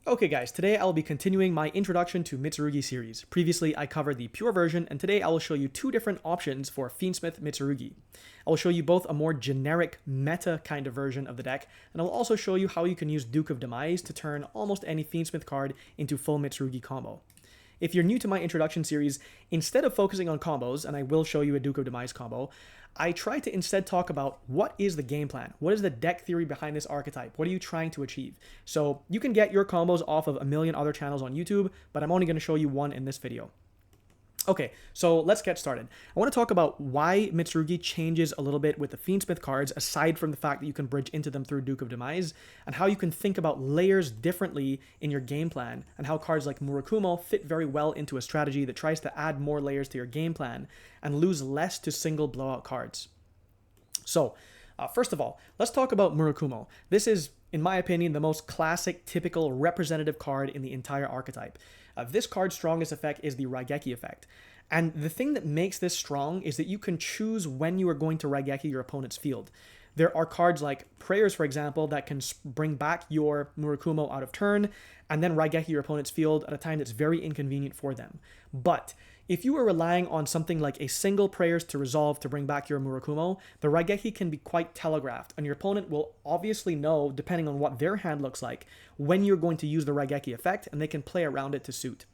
Okay guys, today I'll be continuing my introduction to Mitsurugi series. Previously I covered the pure version, and today I will show you two different options for Fiendsmith Mitsurugi. I will show you both a more generic meta kind of version of the deck, and I'll also show you how you can use Duke of Demise to turn almost any Fiendsmith card into full Mitsurugi combo. If you're new to my introduction series, instead of focusing on combos, and I will show you a Duke of Demise combo, I try to instead talk about what is the game plan? What is the deck theory behind this archetype? What are you trying to achieve? So you can get your combos off of a million other channels on YouTube, but I'm only going to show you one in this video. Okay, so let's get started. I want to talk about why Mitsurugi changes a little bit with the Fiendsmith cards, aside from the fact that you can bridge into them through Duke of Demise, and how you can think about layers differently in your game plan, and how cards like Murakumo fit very well into a strategy that tries to add more layers to your game plan and lose less to single blowout cards. So, first of all, let's talk about Murakumo. This is, in my opinion, the most classic, typical, representative card in the entire archetype. This card's strongest effect is the Raigeki effect. And the thing that makes this strong is that you can choose when you are going to Raigeki your opponent's field. There are cards like Prayers, for example, that can bring back your Murakumo out of turn and then Raigeki your opponent's field at a time that's very inconvenient for them. But if you are relying on something like a single Prayers to resolve to bring back your Murakumo, the Raigeki can be quite telegraphed, and your opponent will obviously know, depending on what their hand looks like, when you're going to use the Raigeki effect, and they can play around it to suit.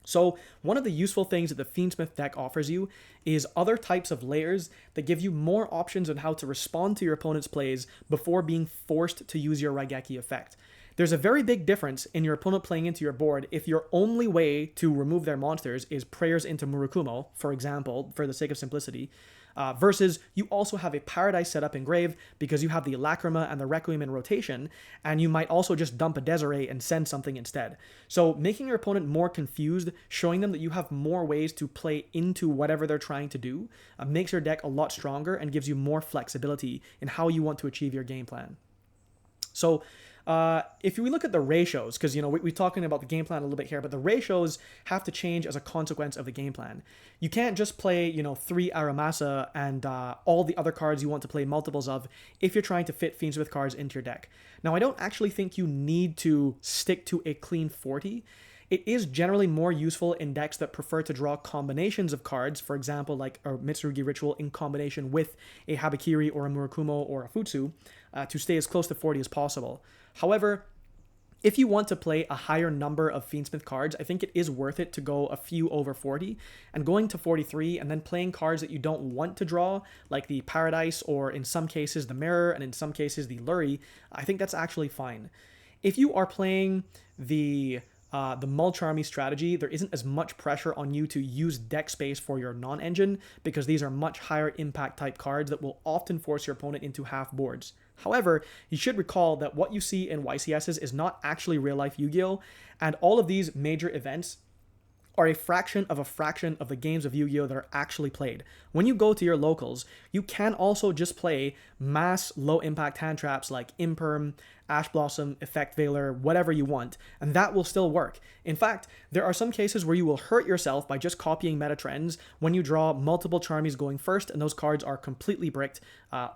So one of the useful things that the Fiendsmith deck offers you is other types of layers that give you more options on how to respond to your opponent's plays before being forced to use your Raigeki effect. There's a very big difference in your opponent playing into your board if your only way to remove their monsters is Prayers into Murakumo, for example, for the sake of simplicity, versus you also have a Paradise set up in grave because you have the Lacrima and the Requiem in rotation, and you might also just dump a Desiree and send something instead. So making your opponent more confused, showing them that you have more ways to play into whatever they're trying to do, makes your deck a lot stronger and gives you more flexibility in how you want to achieve your game plan. So if we look at the ratios, because we're talking about the game plan a little bit here, but the ratios have to change as a consequence of the game plan. You can't just play 3 Aramasa and all the other cards you want to play multiples of if you're trying to fit Fiendsmith cards into your deck. Now, I don't actually think you need to stick to a clean 40. It is generally more useful in decks that prefer to draw combinations of cards, for example, like a Mitsurugi Ritual in combination with a Habakiri or a Murakumo or a Futsu, to stay as close to 40 as possible. However, if you want to play a higher number of Fiendsmith cards, I think it is worth it to go a few over 40, and going to 43 and then playing cards that you don't want to draw, like the Paradise or in some cases the Mirror and in some cases the Luri, I think that's actually fine. If you are playing the Mulch Army strategy, there isn't as much pressure on you to use deck space for your non-engine because these are much higher impact type cards that will often force your opponent into half boards. However, you should recall that what you see in YCSs is not actually real-life Yu-Gi-Oh!, and all of these major events are a fraction of the games of Yu-Gi-Oh! That are actually played. When you go to your locals, you can also just play mass low-impact hand traps like Imperm, Ash Blossom, Effect Veiler, whatever you want, and that will still work. In fact, there are some cases where you will hurt yourself by just copying meta trends when you draw multiple Charmies going first and those cards are completely bricked,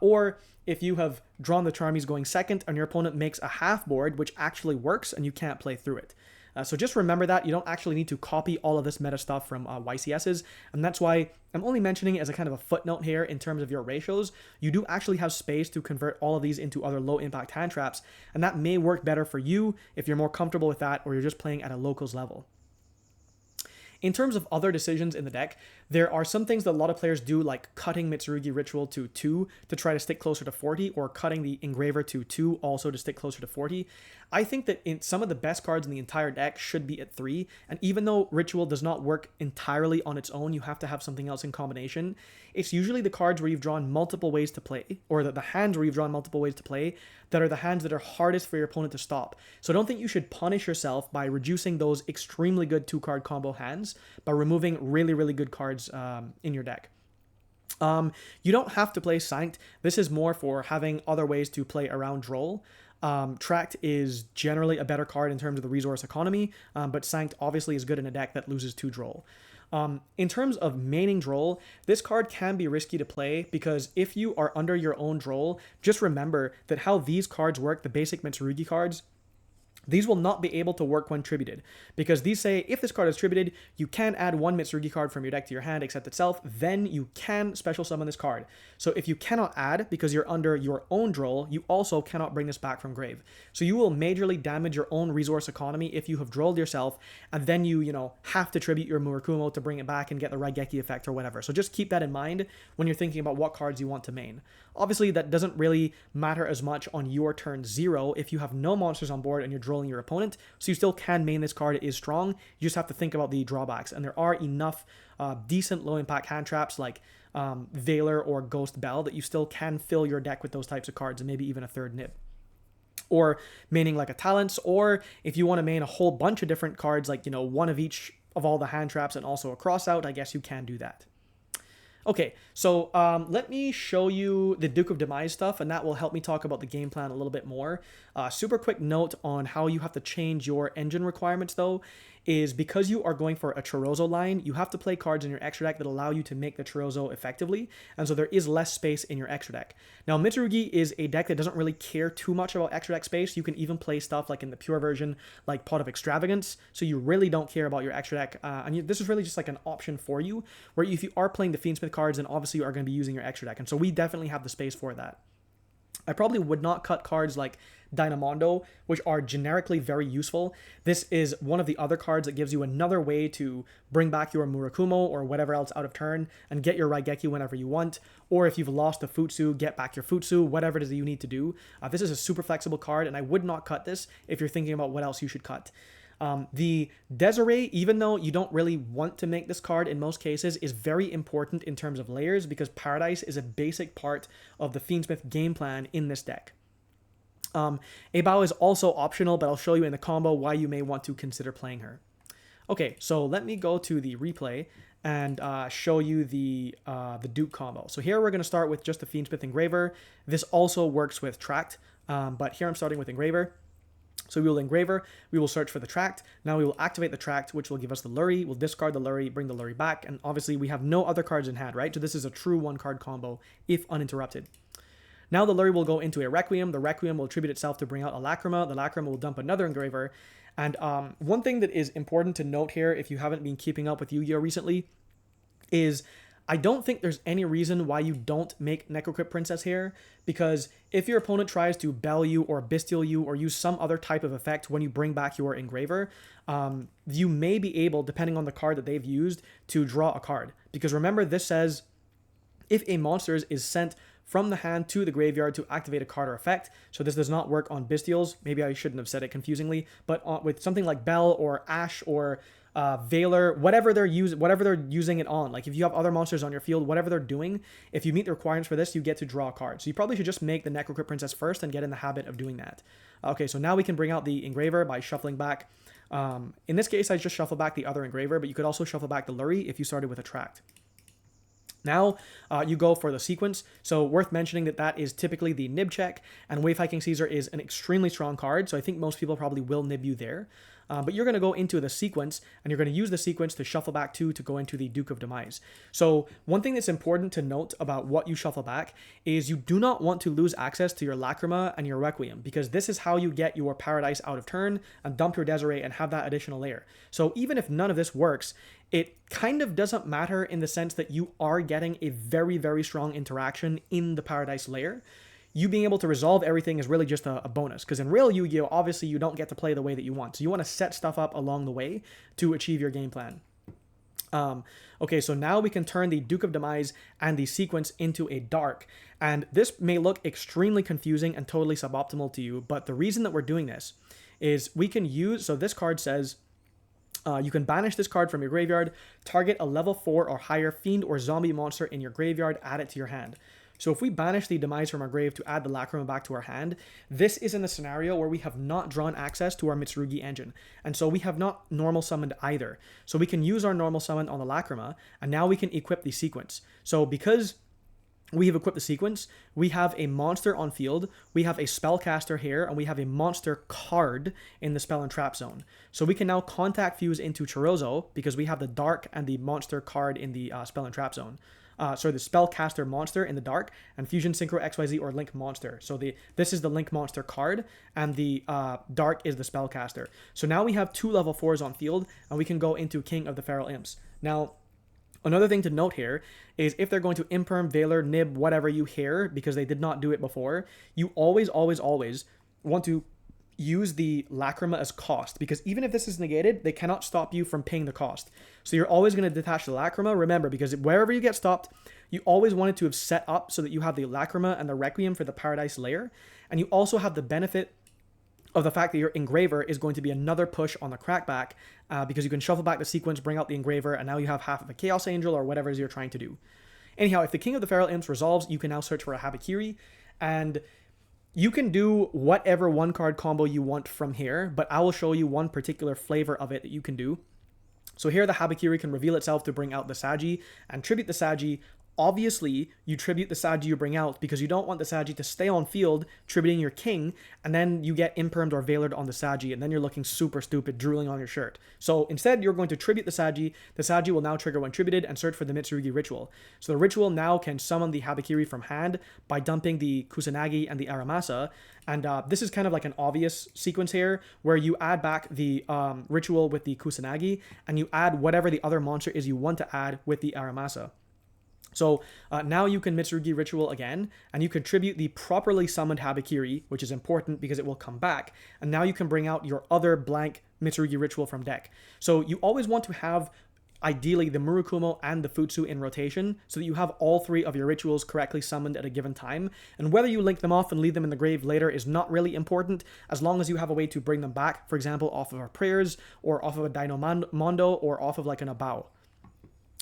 or if you have drawn the Charmies going second and your opponent makes a half board, which actually works and you can't play through it. So just remember that you don't actually need to copy all of this meta stuff from YCSs, and that's why I'm only mentioning it as a kind of a footnote here in terms of your ratios. You do actually have space to convert all of these into other low impact hand traps, and that may work better for you if you're more comfortable with that or you're just playing at a locals level. In terms of other decisions in the deck, there are some things that a lot of players do, like cutting Mitsurugi Ritual to 2 to try to stick closer to 40, or cutting the Engraver to 2 also to stick closer to 40. I think that some of the best cards in the entire deck should be at 3, and even though Ritual does not work entirely on its own, you have to have something else in combination. It's usually the cards where you've drawn multiple ways to play, or the hands where you've drawn multiple ways to play, that are the hands that are hardest for your opponent to stop. So I don't think you should punish yourself by reducing those extremely good 2-card combo hands by removing really, really good cards in your deck. You don't have to play Sanct. This is more for having other ways to play around Droll. Tract is generally a better card in terms of the resource economy, but Sanct obviously is good in a deck that loses 2 Droll. In terms of maining Droll, this card can be risky to play because if you are under your own Droll, just remember that how these cards work, the basic Mitsurugi cards, These will not be able to work when tributed, because these say if this card is tributed, you can add one Mitsurugi card from your deck to your hand except itself, then you can special summon this card. So if you cannot add because you're under your own droll, you also cannot bring this back from grave. So you will majorly damage your own resource economy if you have drolled yourself, and then you have to tribute your Murakumo to bring it back and get the Raigeki effect or whatever. So just keep that in mind when you're thinking about what cards you want to main. Obviously, that doesn't really matter as much on your turn 0 if you have no monsters on board and you're drolling your opponent, so you still can main this card. It is strong. You just have to think about the drawbacks, and there are enough decent low impact hand traps like Veiler or Ghost Bell that you still can fill your deck with those types of cards, and maybe even a third nib. Or maining like a Talents, or if you want to main a whole bunch of different cards, like one of each of all the hand traps and also a cross out, I guess you can do that. Okay, so let me show you the Duke of Demise stuff, and that will help me talk about the game plan a little bit more. Super quick note on how you have to change your engine requirements, though, is because you are going for a Chorozo line, you have to play cards in your extra deck that allow you to make the Chorozo effectively, and so there is less space in your extra deck. Now, Mitsurugi is a deck that doesn't really care too much about extra deck space. You can even play stuff like in the pure version, like Pot of Extravagance, so you really don't care about your extra deck, this is really just like an option for you, where if you are playing the Fiendsmith cards, then obviously you are going to be using your extra deck, and so we definitely have the space for that. I probably would not cut cards like Dynamondo, which are generically very useful. This is one of the other cards that gives you another way to bring back your Murakumo or whatever else out of turn and get your Raigeki whenever you want, or if you've lost a Futsu, get back your Futsu, whatever it is that you need to do. This is a super flexible card, and I would not cut this if you're thinking about what else you should cut. The Desiree, even though you don't really want to make this card in most cases, is very important in terms of layers because Paradise is a basic part of the Fiendsmith game plan in this deck. Abao is also optional, but I'll show you in the combo why you may want to consider playing her. Okay, so let me go to the replay and show you the Duke combo. So here we're going to start with just the Fiendsmith Engraver. This also works with Tract, but here I'm starting with Engraver. So we will Engraver, we will search for the Tract. Now we will activate the Tract, which will give us the Lurry. We'll discard the Lurry, bring the Lurry back, and obviously we have no other cards in hand, right? So this is a true one-card combo if uninterrupted. Now the Lurry will go into a Requiem. The Requiem will attribute itself to bring out a Lacrima. The Lacrima will dump another Engraver. And one thing that is important to note here, if you haven't been keeping up with Yu-Gi-Oh! Recently, is I don't think there's any reason why you don't make Necrocrypt Princess here, because if your opponent tries to Bell you or Bestial you or use some other type of effect when you bring back your Engraver, you may be able, depending on the card that they've used, to draw a card. Because remember, this says if a monster is sent from the hand to the graveyard to activate a card or effect. So this does not work on Bestials. Maybe I shouldn't have said it confusingly, but with something like Bell or Ash or Veiler, whatever they're using it on. Like if you have other monsters on your field, whatever they're doing, if you meet the requirements for this, you get to draw a card. So you probably should just make the Necrocrypt Princess first and get in the habit of doing that. Okay, so now we can bring out the Engraver by shuffling back. In this case, I just shuffle back the other Engraver, but you could also shuffle back the Lurry if you started with a Tract. Now you go for the sequence. So worth mentioning that is typically the nib check, and Wave Hiking Caesar is an extremely strong card, so I think most people probably will nib you there. But you're going to go into the sequence, and you're going to use the sequence to shuffle back to go into the Duke of Demise. So one thing that's important to note about what you shuffle back is you do not want to lose access to your Lacrima and your Requiem, because this is how you get your Paradise out of turn and dump your Desiree and have that additional layer. So even if none of this works, it kind of doesn't matter in the sense that you are getting a very, very strong interaction in the Paradise layer. You being able to resolve everything is really just a bonus, because in real Yu-Gi-Oh! Obviously you don't get to play the way that you want. So you want to set stuff up along the way to achieve your game plan. Okay, so now we can turn the Duke of Demise and the sequence into a dark. And this may look extremely confusing and totally suboptimal to you, but the reason that we're doing this is we can use, so this card says, you can banish this card from your graveyard, target a level 4 or higher fiend or zombie monster in your graveyard, add it to your hand. So if we banish the Demise from our grave to add the Lacrima back to our hand, this is in the scenario where we have not drawn access to our Mitsurugi engine. And so we have not normal summoned either. So we can use our normal summon on the Lacrima, and now we can equip the sequence. So because we have equipped the sequence, we have a monster on field, we have a spellcaster here, and we have a monster card in the spell and trap zone. So we can now contact fuse into Chorozo because we have the dark and the monster card in the spell and trap zone. the spellcaster monster in the dark, and Fusion Synchro XYZ or Link monster. So this is the Link monster card, and the dark is the spellcaster. So now we have 2 level 4s on field, and we can go into King of the Feral Imps. Now, another thing to note here is if they're going to Imperm, Veiler, Nib, whatever you hear, because they did not do it before, you always want to use the Lacrima as cost, because even if this is negated, they cannot stop you from paying the cost. So you're always going to detach the Lacrima, remember, because wherever you get stopped, you always wanted to have set up so that you have the Lacrima and the Requiem for the Paradise layer, and you also have the benefit of the fact that your Engraver is going to be another push on the Crackback, because you can shuffle back the sequence, bring out the Engraver, and now you have half of a Chaos Angel or whatever it is you're trying to do. Anyhow, if the King of the Feral Imps resolves, you can now search for a Habakiri, and you can do whatever 1-card combo you want from here, but I will show you one particular flavor of it that you can do. So here the Habakiri can reveal itself to bring out the Sagi and tribute the Sagi. Obviously, you tribute the Sagi you bring out because you don't want the Sagi to stay on field tributing your king, and then you get impermed or veilered on the Sagi, and then you're looking super stupid, drooling on your shirt. So instead, you're going to tribute the Sagi. The Sagi will now trigger when tributed and search for the Mitsurugi ritual. So the ritual now can summon the Habakiri from hand by dumping the Kusanagi and the Aramasa, and this is kind of like an obvious sequence here, where you add back the ritual with the Kusanagi, and you add whatever the other monster is you want to add with the Aramasa. So now you can Mitsurugi Ritual again, and you contribute the properly summoned Habakiri, which is important because it will come back, and now you can bring out your other blank Mitsurugi Ritual from deck. So you always want to have, ideally, the Murokumo and the Futsu in rotation, so that you have all 3 of your rituals correctly summoned at a given time, and whether you link them off and leave them in the grave later is not really important, as long as you have a way to bring them back, for example, off of our prayers, or off of a Dino Mondo, or off of like an Abao.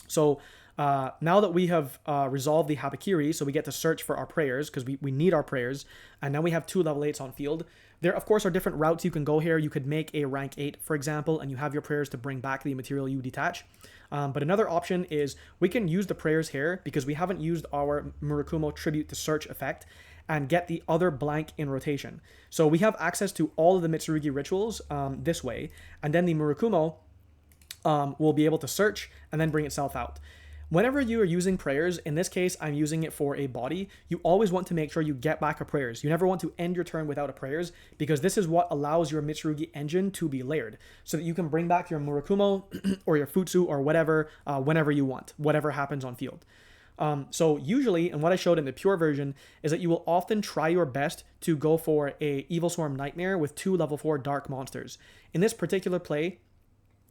So now that we have resolved the Habakiri, so we get to search for our prayers, because we need our prayers, and now we have 2 level 8s on field. There, of course, are different routes you can go here. You could make a rank 8, for example, and you have your prayers to bring back the material you detach. But another option is we can use the prayers here, because we haven't used our Murokumo Tribute to Search effect, and get the other blank in rotation. So we have access to all of the Mitsurugi rituals this way, and then the Murokumo will be able to search and then bring itself out. Whenever you are using prayers, in this case, I'm using it for a body, you always want to make sure you get back a prayers. You never want to end your turn without a prayers, because this is what allows your Mitsurugi engine to be layered, so that you can bring back your Murokumo or your Futsu or whatever, whenever you want, whatever happens on field. So usually, and what I showed in the pure version, is that you will often try your best to go for a Evil Swarm Nightmare with 2 level 4 dark monsters. In this particular play,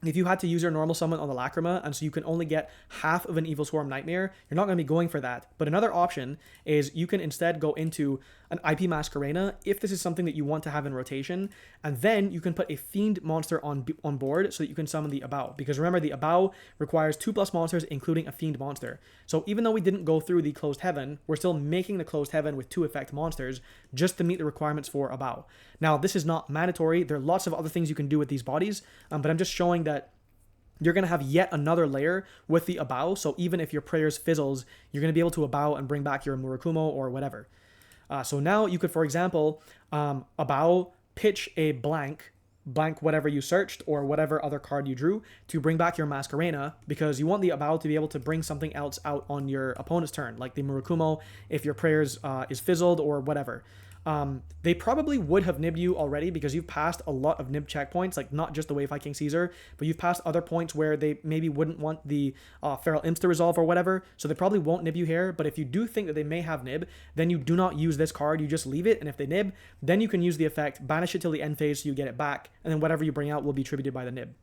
if you had to use your normal summon on the Lacrima, and so you can only get half of an Evil Swarm Nightmare, you're not going to be going for that. But another option is you can instead go into an IP Masquerena, if this is something that you want to have in rotation, and then you can put a Fiend monster on board so that you can summon the Abao. Because remember, the Abao requires 2+ monsters, including a Fiend monster. So even though we didn't go through the Closed Heaven, we're still making the Closed Heaven with 2 effect monsters just to meet the requirements for Abao. Now, this is not mandatory. There are lots of other things you can do with these bodies, but I'm just showing that you're going to have yet another layer with the Abao, so even if your prayers fizzles, you're going to be able to Abao and bring back your Murokumo or whatever. So now you could, for example, Abao, pitch a blank whatever you searched or whatever other card you drew to bring back your Masquerena, because you want the Abao to be able to bring something else out on your opponent's turn, like the Murokumo if your prayers is fizzled or whatever. They probably would have nibbed you already, because you've passed a lot of nib checkpoints, like not just the Wave High King Caesar, but you've passed other points where they maybe wouldn't want the Feral Imps to resolve or whatever, so they probably won't nib you here. But if you do think that they may have nib, then you do not use this card, you just leave it, and if they nib, then you can use the effect, banish it till the end phase so you get it back, and then whatever you bring out will be tributed by the nib.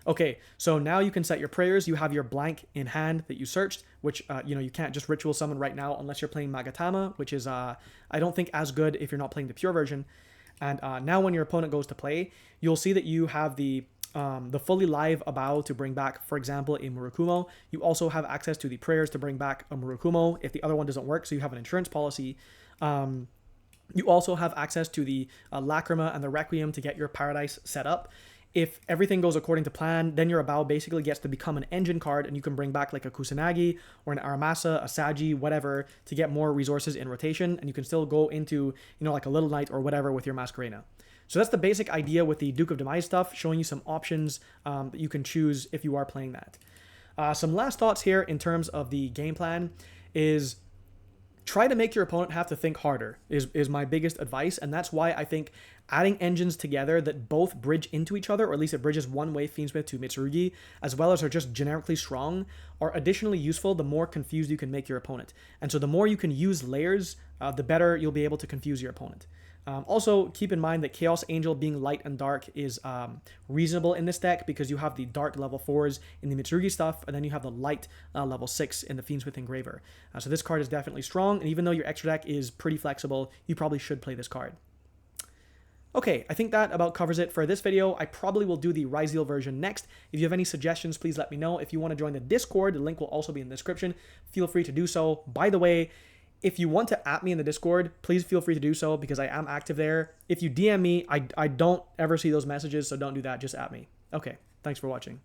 Okay, so now you can set your prayers. You have your blank in hand that you searched, which, you can't just ritual summon right now unless you're playing Magatama, which is, I don't think as good if you're not playing the pure version. And now when your opponent goes to play, you'll see that you have the fully live Abao to bring back, for example, a Murokumo. You also have access to the prayers to bring back a Murokumo if the other one doesn't work, so you have an insurance policy. You also have access to the Lacrima and the Requiem to get your Paradise set up. If everything goes according to plan, then your Abao basically gets to become an engine card, and you can bring back like a Kusanagi or an Aramasa, a Sagi, whatever, to get more resources in rotation, and you can still go into, like a Little Knight or whatever with your Masquerena. So that's the basic idea with the Duke of Demise stuff, showing you some options that you can choose if you are playing that. Some last thoughts here in terms of the game plan is try to make your opponent have to think harder is my biggest advice. And that's why I think adding engines together that both bridge into each other, or at least it bridges one way Fiendsmith to Mitsurugi, as well as are just generically strong, are additionally useful the more confused you can make your opponent. And so the more you can use layers, the better you'll be able to confuse your opponent. Also, keep in mind that Chaos Angel being light and dark is reasonable in this deck because you have the dark level 4s in the Mitsurugi stuff, and then you have the light level 6 in the Fiendsmith Engraver. So this card is definitely strong, and even though your extra deck is pretty flexible, you probably should play this card. Okay, I think that about covers it for this video. I probably will do the Ryzeal version next. If you have any suggestions, please let me know. If you want to join the Discord, the link will also be in the description. Feel free to do so. By the way, if you want to @ me in the Discord, please feel free to do so because I am active there. If you DM me, I don't ever see those messages, so don't do that. Just @ me. Okay, thanks for watching.